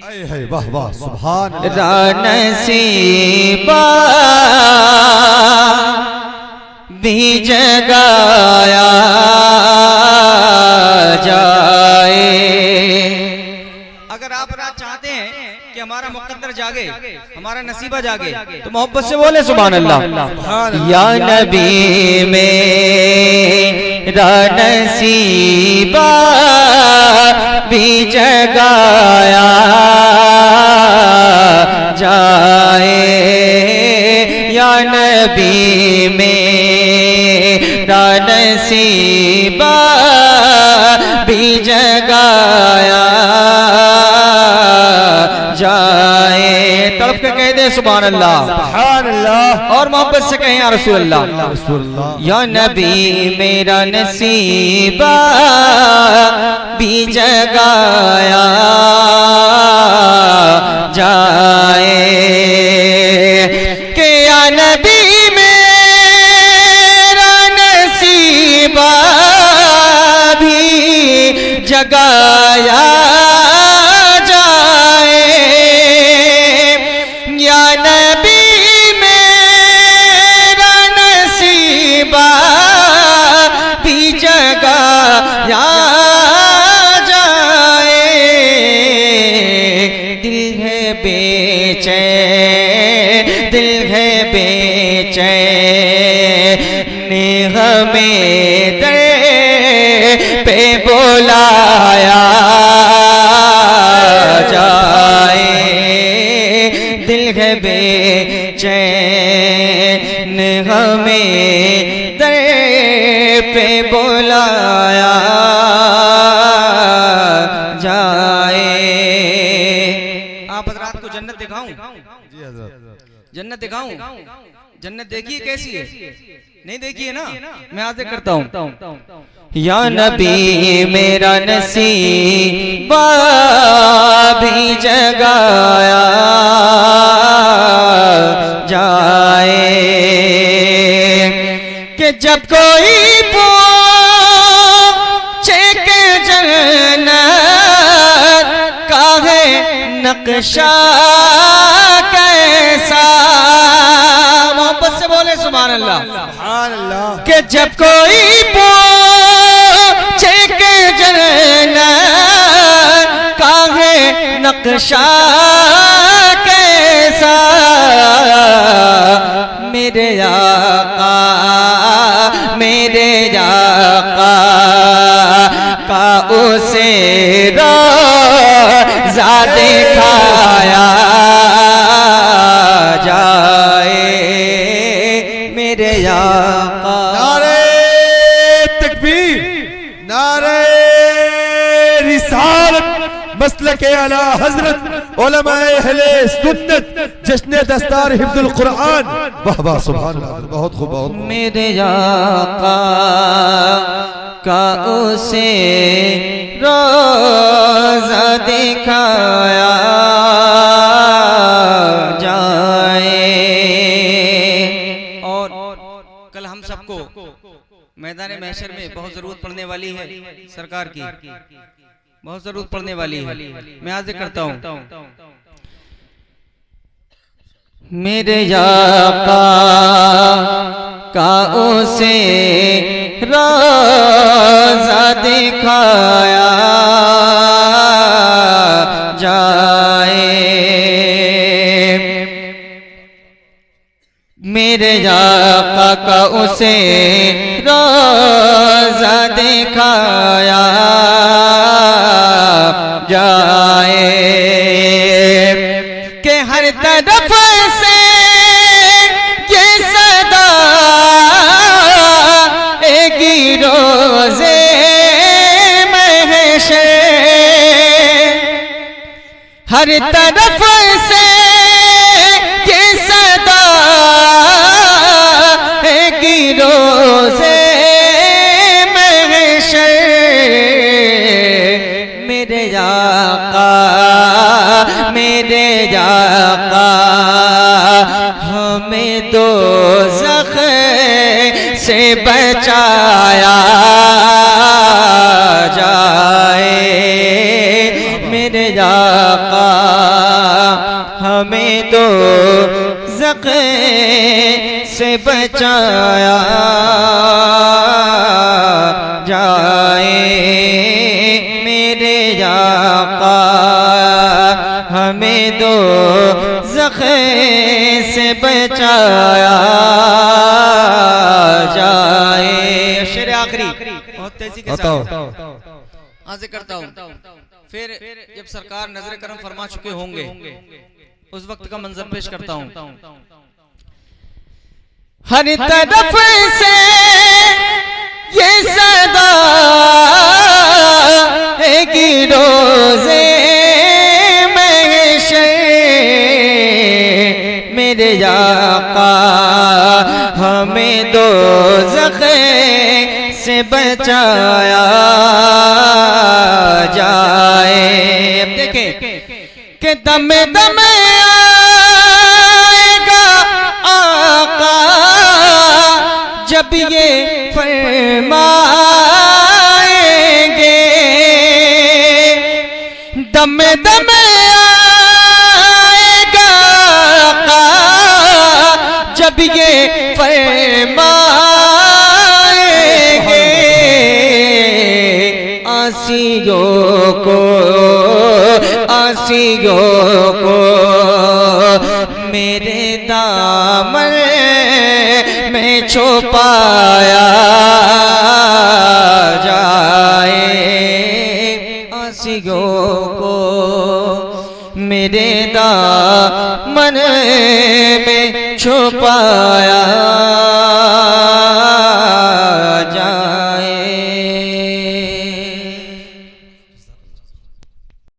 वाह वाह सुभान नसीबा भी जगाया जाए। अगर आप रात चाहते हैं कि हमारा मुकद्दर जागे, हमारा नसीबा जागे, तो मोहब्बत से बोले सुभान अल्लाह। या नबी मेरा नसीबा भी जगाया जाए। या नबी मेरा नसीबा भी जगाया जाए। तड़प के कह दे सुभान अल्लाह, सुभान अल्लाह, और मोहब्बत से कहें या रसूल अल्लाह। या नबी मेरा नसीबा भी जगाया जाए। कि या नबी मेरा नसीबा भी जगाया जाए। या नबी मेरा नसीबा भी जगाया जाए। दिल है बेचैन, दिल है बेचैन, हमें दर पे बुलाया जाए। दिल है बेचैन, हमें दर पे बुलाया जाए। आप हज़रात को जन्नत दिखाऊं? जी हज़रत, जन्नत दिखाऊं? जन्नत देखिए कैसी है, नहीं देखिए ना, मैं आज करता हूं। या नबी मेरा नसीबा भी जगाया जाए। कि जब कोई पूछे के जन्नत का है नक्शा कैसा, मोहब्बत से बोले सुभान अल्लाह, सुभान अल्लाह। कि जब कोई पूछे के जन्नत का है नक्शा कैसा, मेरे आका मेरे आका का उसे रोज़ा दिखाया जाए। मेरे आका। नारे तकबीर, नारे रिसालत, मसलके आला हजरत उलमाए अहले सुन्नत, जश्न दस्तार हिफ्जुल कुरान। वाह वाह सुभान अल्लाह, बहुत खूब, बहुत खूब। मेरे आका का उसे रोज़ा दिखाया जाए। और कल हम सबको मैदान महशर में बहुत जरूरत पड़ने वाली है, सरकार की बहुत जरूरत पड़ने वाली है। मैं आज करता हूँ। मेरे आका का उसे रोज़ा दिखाया जाए। मेरे आका का उसे रोज़ा दिखाया जाए। कि हर तरफ से ये सदा एक रोज़े महशर, हर तरफ से ये सदा एक रोज़े महशर। मेरे आका मेरे आका हमें दोज़ख से बचाया जाए। मेरे आका हमें दो से बचाया जाए मेरे आका, हमें दो से बचाया जाए। शेर आखिरी बहुत तेजी के साथ हाजिर करता हूँ। फिर जब सरकार नजर करम फरमा चुके होंगे उस वक्त का मंजर पेश करता हूँ। हर तरफ से ये सदा है कि रोज़े महशर मेरे आका, हमें दोज़ख से बचाया जाए। अब देखें कि दम दम आएगा आका जब ये फरमाएंगे, दम दम आएगा आका जब ये फरमाएंगे, आसियों को मेरे दामन में छुपाया जाए, आसियों को मेरे दामन में छुपाया